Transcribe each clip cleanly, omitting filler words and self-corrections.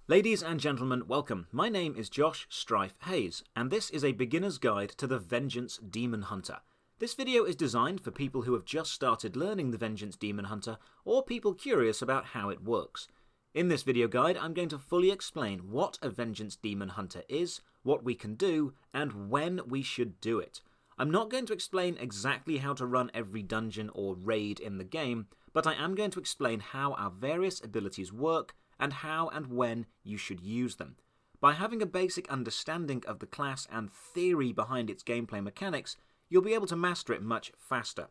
Ladies and gentlemen, welcome. My name is Josh Strife Hayes, and this is a beginner's guide to the Vengeance Demon Hunter. This video is designed for people who have just started learning the Vengeance Demon Hunter, or people curious about how it works. In this video guide, I'm going to fully explain what a Vengeance Demon Hunter is, what we can do, and when we should do it. I'm not going to explain exactly how to run every dungeon or raid in the game, but I am going to explain how our various abilities work, and how and when you should use them. By having a basic understanding of the class and theory behind its gameplay mechanics, you'll be able to master it much faster.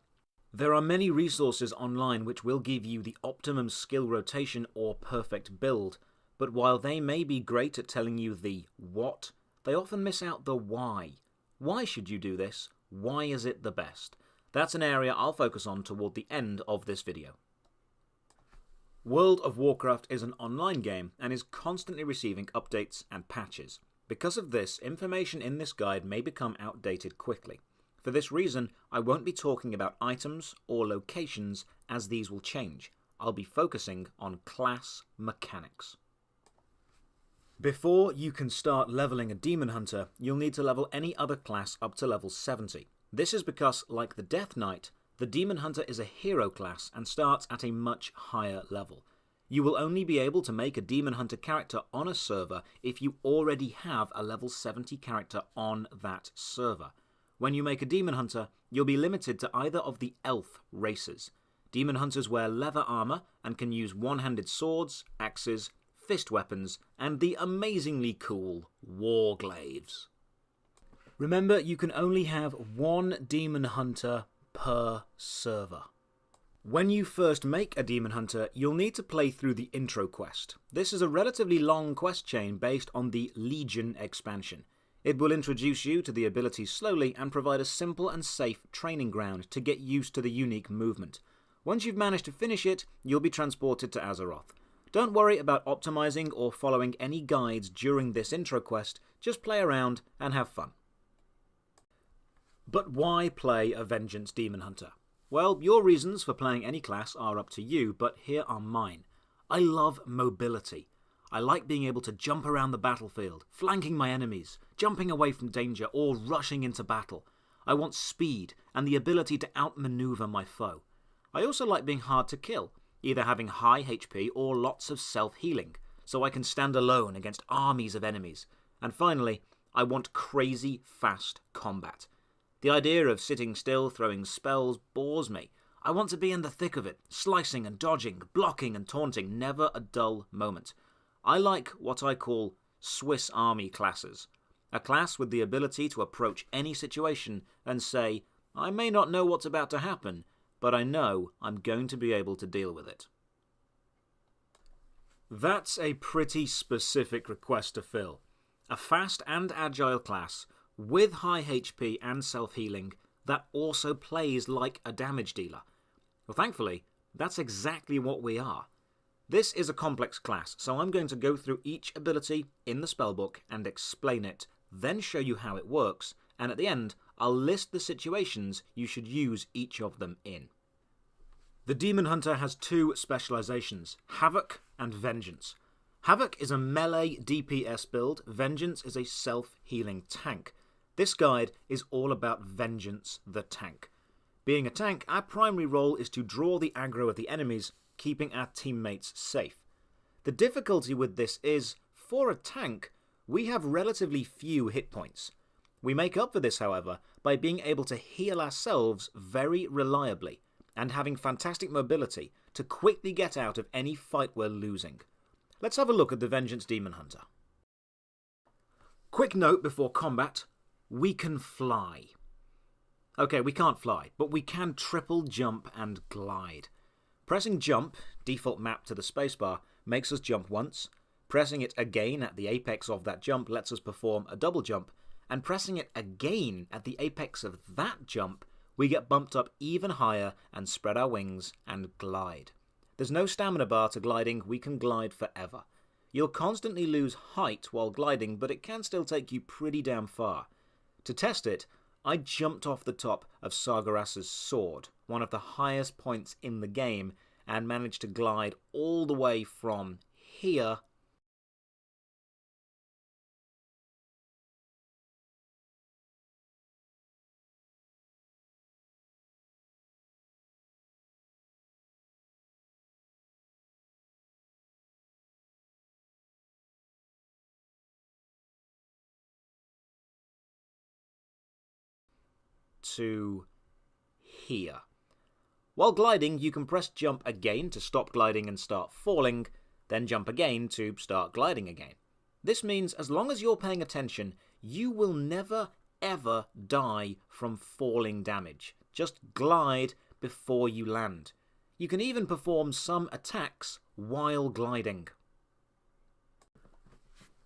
There are many resources online which will give you the optimum skill rotation or perfect build, but while they may be great at telling you the what, they often miss out the why. Why should you do this? Why is it the best? That's an area I'll focus on toward the end of this video. World of Warcraft is an online game and is constantly receiving updates and patches. Because of this, information in this guide may become outdated quickly. For this reason, I won't be talking about items or locations as these will change. I'll be focusing on class mechanics. Before you can start leveling a Demon Hunter, you'll need to level any other class up to level 70. This is because, like the Death Knight, the Demon Hunter is a hero class and starts at a much higher level. You will only be able to make a Demon Hunter character on a server if you already have a level 70 character on that server. When you make a Demon Hunter, you'll be limited to either of the elf races. Demon Hunters wear leather armor and can use one-handed swords, axes, fist weapons, and the amazingly cool war glaives. Remember, you can only have one Demon Hunter per server. When you first make a Demon Hunter, you'll need to play through the intro quest. This is a relatively long quest chain based on the Legion expansion. It will introduce you to the abilities slowly and provide a simple and safe training ground to get used to the unique movement. Once you've managed to finish it, you'll be transported to Azeroth. Don't worry about optimizing or following any guides during this intro quest, just play around and have fun. But why play a Vengeance Demon Hunter? Well, your reasons for playing any class are up to you, but here are mine. I love mobility. I like being able to jump around the battlefield, flanking my enemies, jumping away from danger, or rushing into battle. I want speed and the ability to outmaneuver my foe. I also like being hard to kill, either having high HP or lots of self-healing, so I can stand alone against armies of enemies. And finally, I want crazy fast combat. The idea of sitting still throwing spells bores me. I want to be in the thick of it, slicing and dodging, blocking and taunting, never a dull moment. I like what I call Swiss Army classes. A class with the ability to approach any situation and say, I may not know what's about to happen, but I know I'm going to be able to deal with it. That's a pretty specific request to fill. A fast and agile class with high HP and self-healing that also plays like a damage dealer. Well, thankfully, that's exactly what we are. This is a complex class, so I'm going to go through each ability in the spellbook and explain it, then show you how it works, and at the end, I'll list the situations you should use each of them in. The Demon Hunter has two specializations, Havoc and Vengeance. Havoc is a melee DPS build, Vengeance is a self-healing tank. This guide is all about Vengeance the tank. Being a tank, our primary role is to draw the aggro of the enemies, keeping our teammates safe. The difficulty with this is, for a tank, we have relatively few hit points. We make up for this, however, by being able to heal ourselves very reliably, and having fantastic mobility to quickly get out of any fight we're losing. Let's have a look at the Vengeance Demon Hunter. Quick note before combat. We can fly. Okay, we can't fly, but we can triple jump and glide. Pressing jump, default map to the spacebar, makes us jump once. Pressing it again at the apex of that jump lets us perform a double jump. And pressing it again at the apex of that jump, we get bumped up even higher and spread our wings and glide. There's no stamina bar to gliding, we can glide forever. You'll constantly lose height while gliding, but it can still take you pretty damn far. To test it, I jumped off the top of Sargeras's sword, one of the highest points in the game, and managed to glide all the way from here to here. While gliding, you can press jump again to stop gliding and start falling, then jump again to start gliding again. This means as long as you're paying attention, you will never ever die from falling damage. Just glide before you land. You can even perform some attacks while gliding.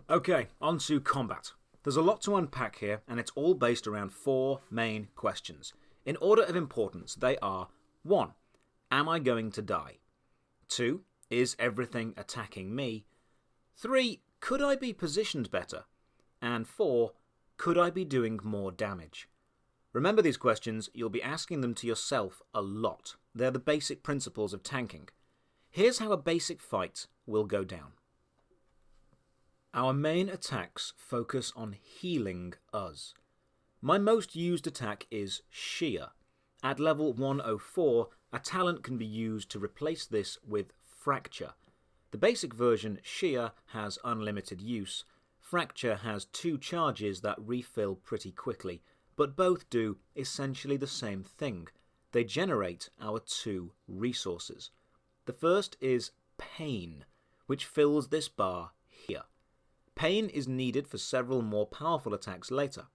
Okay, on to combat. There's a lot to unpack here, and it's all based around 4 main questions. In order of importance, they are: 1. Am I going to die? 2. Is everything attacking me? 3. Could I be positioned better? And 4. Could I be doing more damage? Remember these questions, you'll be asking them to yourself a lot. They're the basic principles of tanking. Here's how a basic fight will go down. Our main attacks focus on healing us. My most used attack is Shear. At level 104, a talent can be used to replace this with Fracture. The basic version, Shear, has unlimited use. Fracture has 2 charges that refill pretty quickly, but both do essentially the same thing. They generate our 2 resources. The first is Pain, which fills this bar here. Pain is needed for several more powerful attacks later.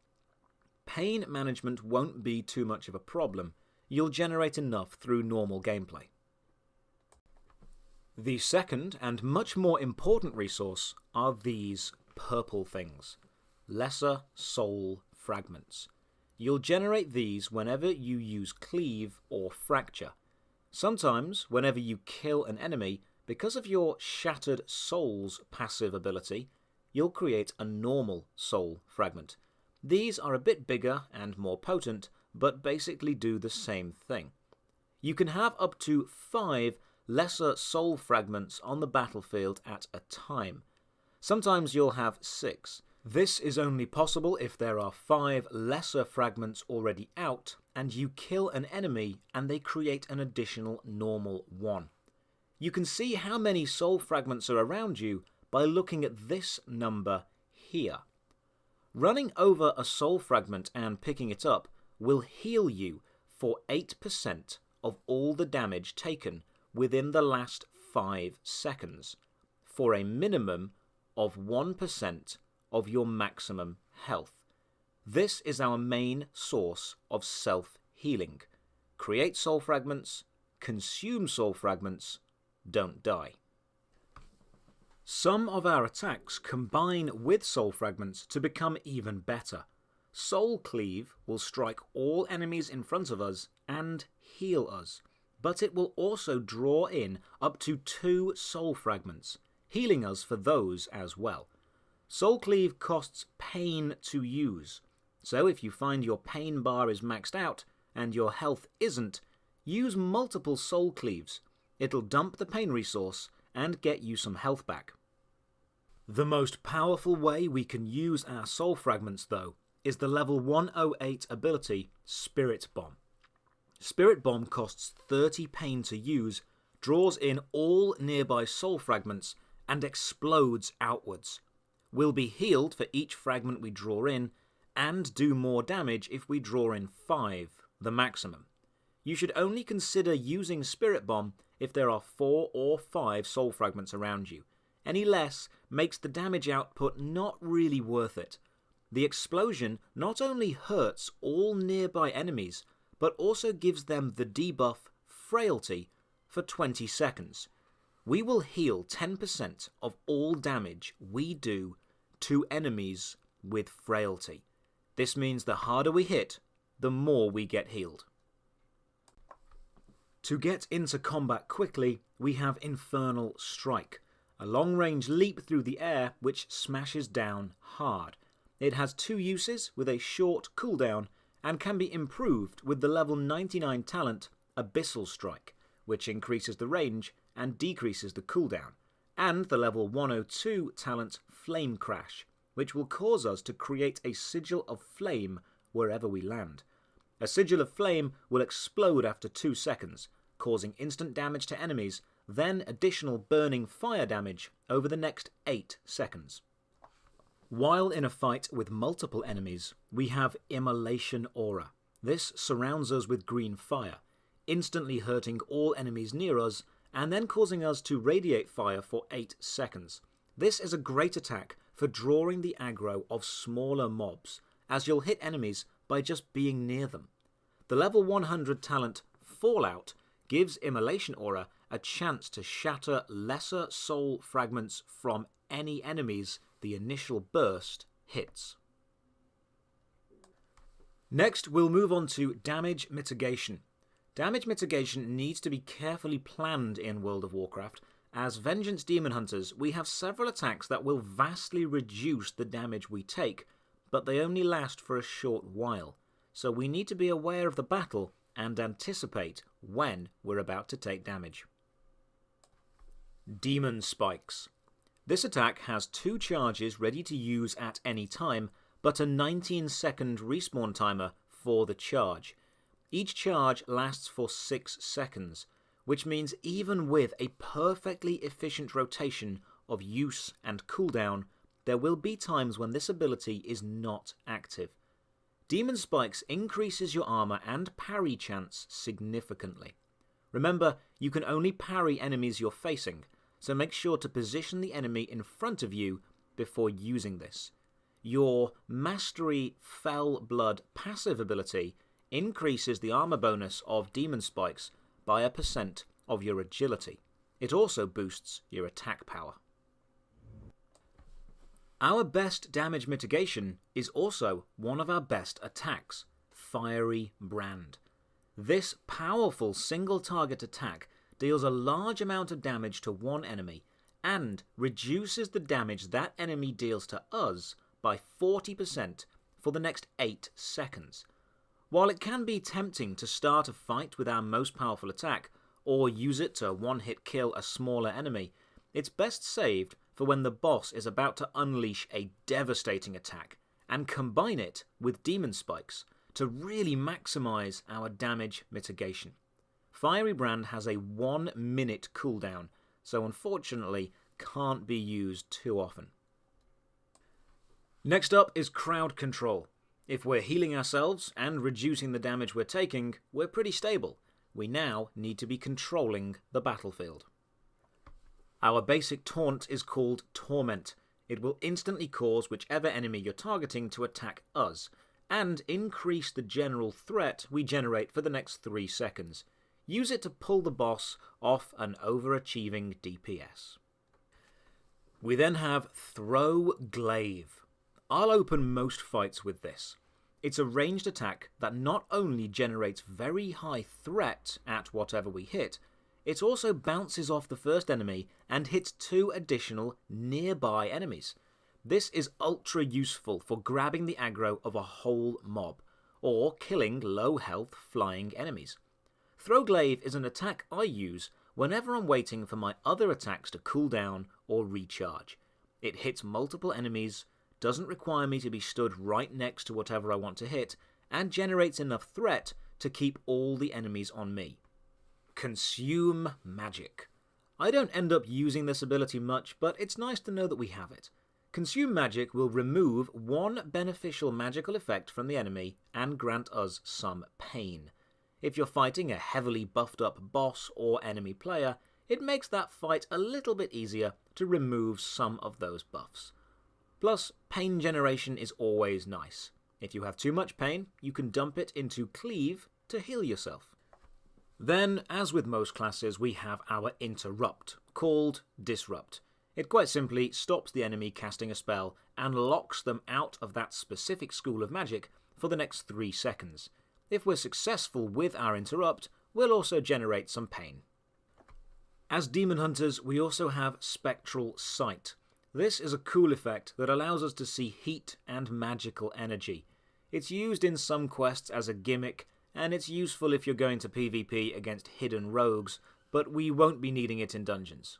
Pain management won't be too much of a problem. You'll generate enough through normal gameplay. The second and much more important resource are these purple things. Lesser Soul Fragments. You'll generate these whenever you use Cleave or Fracture. Sometimes, whenever you kill an enemy, because of your Shattered Souls passive ability, you'll create a normal soul fragment. These are a bit bigger and more potent, but basically do the same thing. You can have up to 5 lesser soul fragments on the battlefield at a time. Sometimes you'll have 6. This is only possible if there are 5 lesser fragments already out, and you kill an enemy and they create an additional normal 1. You can see how many soul fragments are around you by looking at this number here. Running over a soul fragment and picking it up will heal you for 8% of all the damage taken within the last 5 seconds, for a minimum of 1% of your maximum health. This is our main source of self-healing. Create soul fragments, consume soul fragments, don't die. Some of our attacks combine with soul fragments to become even better. Soul Cleave will strike all enemies in front of us and heal us, but it will also draw in up to 2 soul fragments, healing us for those as well. Soul Cleave costs pain to use, so if you find your pain bar is maxed out and your health isn't, use multiple Soul Cleaves. It'll dump the pain resource and get you some health back. The most powerful way we can use our soul fragments, though, is the level 108 ability Spirit Bomb. Spirit Bomb costs 30 pain to use, draws in all nearby soul fragments, and explodes outwards. We'll be healed for each fragment we draw in, and do more damage if we draw in 5, the maximum. You should only consider using Spirit Bomb if there are 4 or 5 soul fragments around you. Any less makes the damage output not really worth it. The explosion not only hurts all nearby enemies, but also gives them the debuff Frailty for 20 seconds. We will heal 10% of all damage we do to enemies with Frailty. This means the harder we hit, the more we get healed. To get into combat quickly, we have Infernal Strike, a long-range leap through the air which smashes down hard. It has 2 uses with a short cooldown and can be improved with the level 99 talent Abyssal Strike, which increases the range and decreases the cooldown, and the level 102 talent Flame Crash, which will cause us to create a Sigil of Flame wherever we land. A Sigil of Flame will explode after 2 seconds, causing instant damage to enemies, then additional burning fire damage over the next 8 seconds. While in a fight with multiple enemies, we have Immolation Aura. This surrounds us with green fire, instantly hurting all enemies near us, and then causing us to radiate fire for 8 seconds. This is a great attack for drawing the aggro of smaller mobs, as you'll hit enemies by just being near them. The level 100 talent Fallout gives Immolation Aura a chance to shatter lesser soul fragments from any enemies the initial burst hits. Next, we'll move on to damage mitigation. Damage mitigation needs to be carefully planned in World of Warcraft. As Vengeance Demon Hunters, we have several attacks that will vastly reduce the damage we take, but they only last for a short while, so we need to be aware of the battle and anticipate when we're about to take damage. Demon Spikes. This attack has 2 charges ready to use at any time, but a 19-second respawn timer for the charge. Each charge lasts for 6 seconds, which means even with a perfectly efficient rotation of use and cooldown, there will be times when this ability is not active. Demon Spikes increases your armor and parry chance significantly. Remember, you can only parry enemies you're facing, so make sure to position the enemy in front of you before using this. Your Mastery Fell Blood passive ability increases the armor bonus of Demon Spikes by 1% of your agility. It also boosts your attack power. Our best damage mitigation is also one of our best attacks, Fiery Brand. This powerful single target attack deals a large amount of damage to one enemy and reduces the damage that enemy deals to us by 40% for the next 8 seconds. While it can be tempting to start a fight with our most powerful attack, or use it to one-hit kill a smaller enemy, it's best saved for when the boss is about to unleash a devastating attack, and combine it with Demon Spikes to really maximize our damage mitigation. Fiery Brand has a 1-minute cooldown, so unfortunately can't be used too often. Next up is Crowd Control. If we're healing ourselves and reducing the damage we're taking, we're pretty stable. We now need to be controlling the battlefield. Our basic taunt is called Torment. It will instantly cause whichever enemy you're targeting to attack us, and increase the general threat we generate for the next 3 seconds. Use it to pull the boss off an overachieving DPS. We then have Throw Glaive. I'll open most fights with this. It's a ranged attack that not only generates very high threat at whatever we hit, it also bounces off the first enemy and hits 2 additional nearby enemies. This is ultra useful for grabbing the aggro of a whole mob, or killing low health flying enemies. Throw Glaive is an attack I use whenever I'm waiting for my other attacks to cool down or recharge. It hits multiple enemies, doesn't require me to be stood right next to whatever I want to hit, and generates enough threat to keep all the enemies on me. Consume Magic. I don't end up using this ability much, but it's nice to know that we have it. Consume Magic will remove 1 beneficial magical effect from the enemy and grant us some pain. If you're fighting a heavily buffed up boss or enemy player, it makes that fight a little bit easier to remove some of those buffs. Plus, pain generation is always nice. If you have too much pain, you can dump it into Cleave to heal yourself. Then, as with most classes, we have our Interrupt, called Disrupt. It quite simply stops the enemy casting a spell and locks them out of that specific school of magic for the next 3 seconds. If we're successful with our Interrupt, we'll also generate some pain. As Demon Hunters, we also have Spectral Sight. This is a cool effect that allows us to see heat and magical energy. It's used in some quests as a gimmick, and it's useful if you're going to PvP against hidden rogues, but we won't be needing it in dungeons.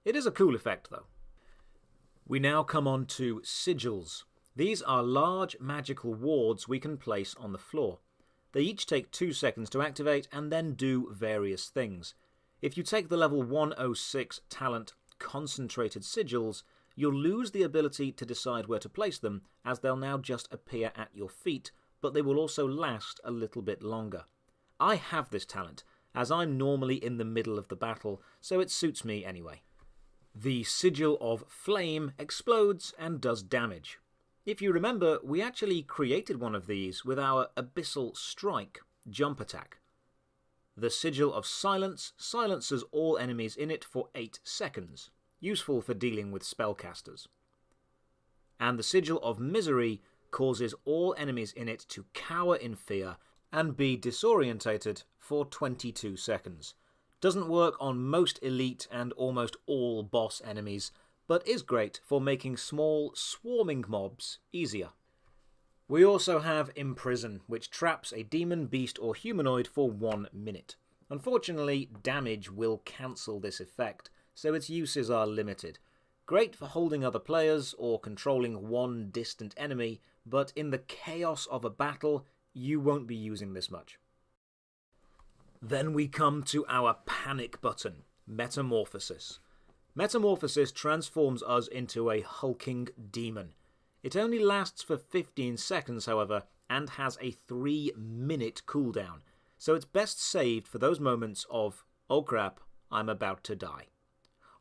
It is a cool effect though. We now come on to Sigils. These are large magical wards we can place on the floor. They each take 2 seconds to activate and then do various things. If you take the level 106 talent Concentrated Sigils, you'll lose the ability to decide where to place them, as they'll now just appear at your feet, but they will also last a little bit longer. I have this talent, as I'm normally in the middle of the battle, so it suits me anyway. The Sigil of Flame explodes and does damage. If you remember, we actually created one of these with our Abyssal Strike jump attack. The Sigil of Silence silences all enemies in it for 8 seconds, useful for dealing with spellcasters. And the Sigil of Misery causes all enemies in it to cower in fear and be disorientated for 22 seconds. Doesn't work on most elite and almost all boss enemies, but is great for making small, swarming mobs easier. We also have Imprison, which traps a demon, beast or humanoid for 1 minute. Unfortunately, damage will cancel this effect, so its uses are limited. Great for holding other players or controlling one distant enemy, but in the chaos of a battle, you won't be using this much. Then we come to our panic button, Metamorphosis. Metamorphosis transforms us into a hulking demon. It only lasts for 15 seconds, however, and has a 3-minute cooldown, so it's best saved for those moments of, oh crap, I'm about to die.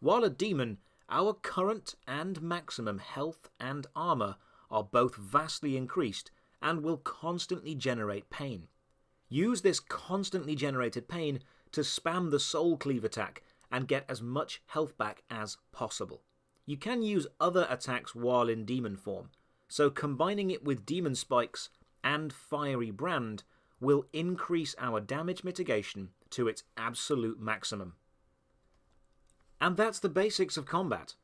While a demon, our current and maximum health and armor are both vastly increased and will constantly generate pain. Use this constantly generated pain to spam the Soul Cleave attack and get as much health back as possible. You can use other attacks while in demon form, so combining it with Demon Spikes and Fiery Brand will increase our damage mitigation to its absolute maximum. And that's the basics of combat.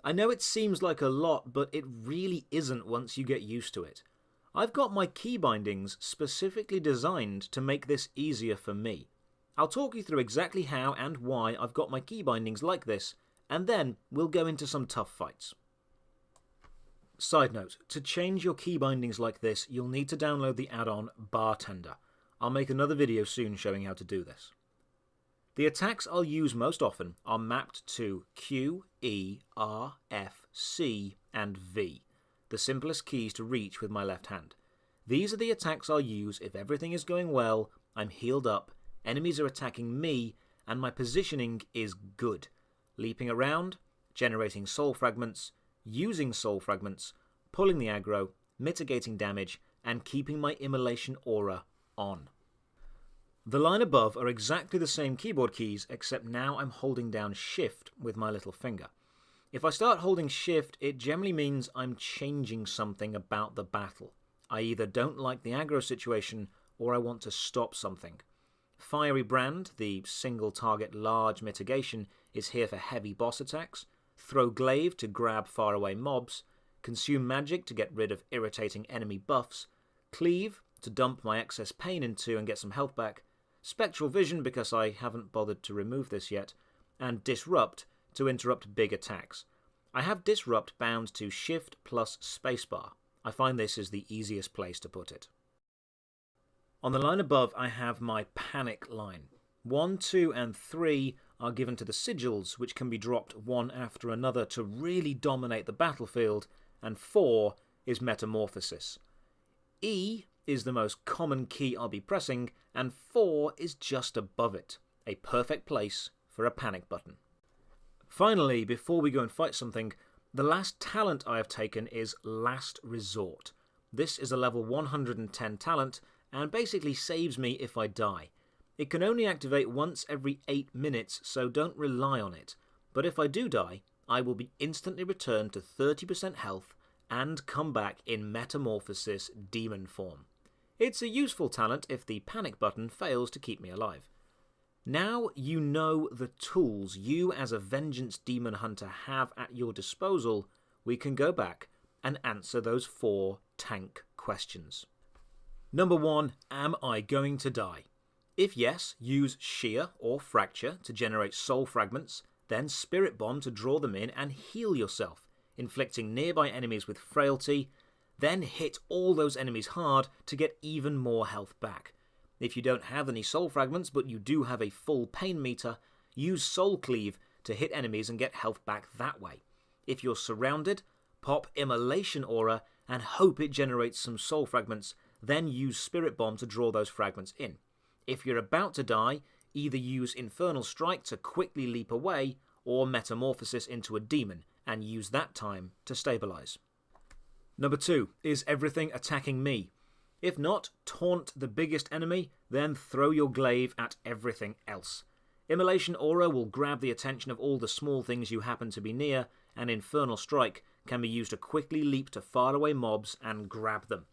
I know it seems like a lot, but it really isn't once you get used to it. I've got my key bindings specifically designed to make this easier for me. I'll talk you through exactly how and why I've got my key bindings like this, and then we'll go into some tough fights. Side note, to change your key bindings like this, you'll need to download the add-on Bartender. I'll make another video soon showing how to do this. The attacks I'll use most often are mapped to Q, E, R, F, C, and V, the simplest keys to reach with my left hand. These are the attacks I'll use if everything is going well, I'm healed up, enemies are attacking me, and my positioning is good. Leaping around, generating soul fragments, using soul fragments, pulling the aggro, mitigating damage, and keeping my immolation aura on. The line above are exactly the same keyboard keys, except now I'm holding down Shift with my little finger. If I start holding Shift, it generally means I'm changing something about the battle. I either don't like the aggro situation, or I want to stop something. Fiery Brand, the single target large mitigation, is here for heavy boss attacks. Throw Glaive to grab faraway mobs. Consume Magic to get rid of irritating enemy buffs. Cleave to dump my excess pain into and get some health back. Spectral Vision because I haven't bothered to remove this yet. And Disrupt to interrupt big attacks. I have Disrupt bound to Shift plus Spacebar. I find this is the easiest place to put it. On the line above I have my Panic line. 1, 2 and 3 are given to the Sigils, which can be dropped one after another to really dominate the battlefield, and 4 is Metamorphosis. E is the most common key I'll be pressing, and 4 is just above it, a perfect place for a panic button. Finally, before we go and fight something, the last talent I have taken is Last Resort. This is a level 110 talent, and basically saves me if I die. It can only activate once every 8 minutes, so don't rely on it. But if I do die, I will be instantly returned to 30% health and come back in Metamorphosis demon form. It's a useful talent if the panic button fails to keep me alive. Now you know the tools you as a Vengeance Demon Hunter have at your disposal, we can go back and answer those 4 tank questions. Number 1, am I going to die? If yes, use Shear or Fracture to generate soul fragments, then Spirit Bomb to draw them in and heal yourself, inflicting nearby enemies with frailty, then hit all those enemies hard to get even more health back. If you don't have any soul fragments but you do have a full pain meter, use Soul Cleave to hit enemies and get health back that way. If you're surrounded, pop Immolation Aura and hope it generates some soul fragments, then use Spirit Bomb to draw those fragments in. If you're about to die, either use Infernal Strike to quickly leap away, or Metamorphosis into a demon, and use that time to stabilize. Number 2, is everything attacking me? If not, taunt the biggest enemy, then throw your Glaive at everything else. Immolation Aura will grab the attention of all the small things you happen to be near, and Infernal Strike can be used to quickly leap to faraway mobs and grab them.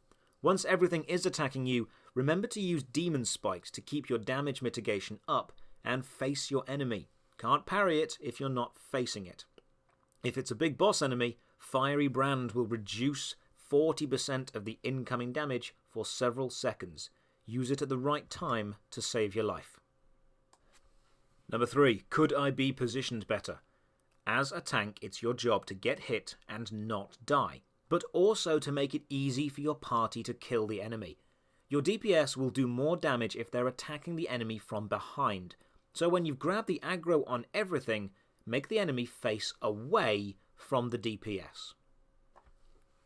Once everything is attacking you, remember to use Demon Spikes to keep your damage mitigation up and face your enemy. Can't parry it if you're not facing it. If it's a big boss enemy, Fiery Brand will reduce 40% of the incoming damage for several seconds. Use it at the right time to save your life. Number 3, could I be positioned better? As a tank, it's your job to get hit and not die, but also to make it easy for your party to kill the enemy. Your DPS will do more damage if they're attacking the enemy from behind, so when you've grabbed the aggro on everything, make the enemy face away from the DPS.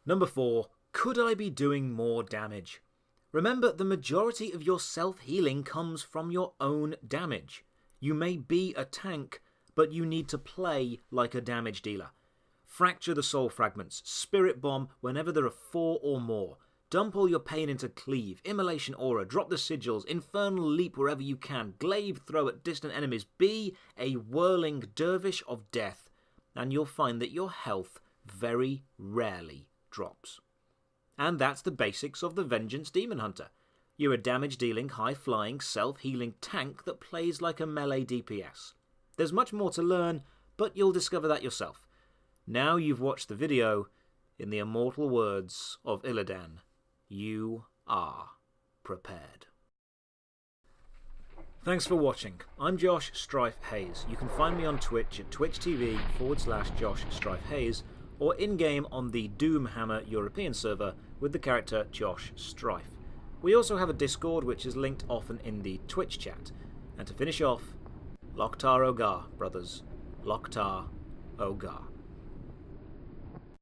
Number 4, could I be doing more damage? Remember, the majority of your self-healing comes from your own damage. You may be a tank, but you need to play like a damage dealer. Fracture the soul fragments, Spirit Bomb whenever there are 4 or more. Dump all your pain into Cleave, Immolation Aura, drop the Sigils, Infernal Leap wherever you can, Glaive throw at distant enemies. Be a whirling dervish of death, and you'll find that your health very rarely drops. And that's the basics of the Vengeance Demon Hunter. You're a damage-dealing, high-flying, self-healing tank that plays like a melee DPS. There's much more to learn, but you'll discover that yourself. Now you've watched the video, in the immortal words of Illidan, you are prepared. Thanks for watching. I'm Josh Strife Hayes. You can find me on Twitch at twitch.tv/Josh Strife Hayes, or in-game on the Doomhammer European server with the character Josh Strife. We also have a Discord which is linked often in the Twitch chat. And to finish off, Lok'Tar Ogar, brothers. Lok'Tar Ogar.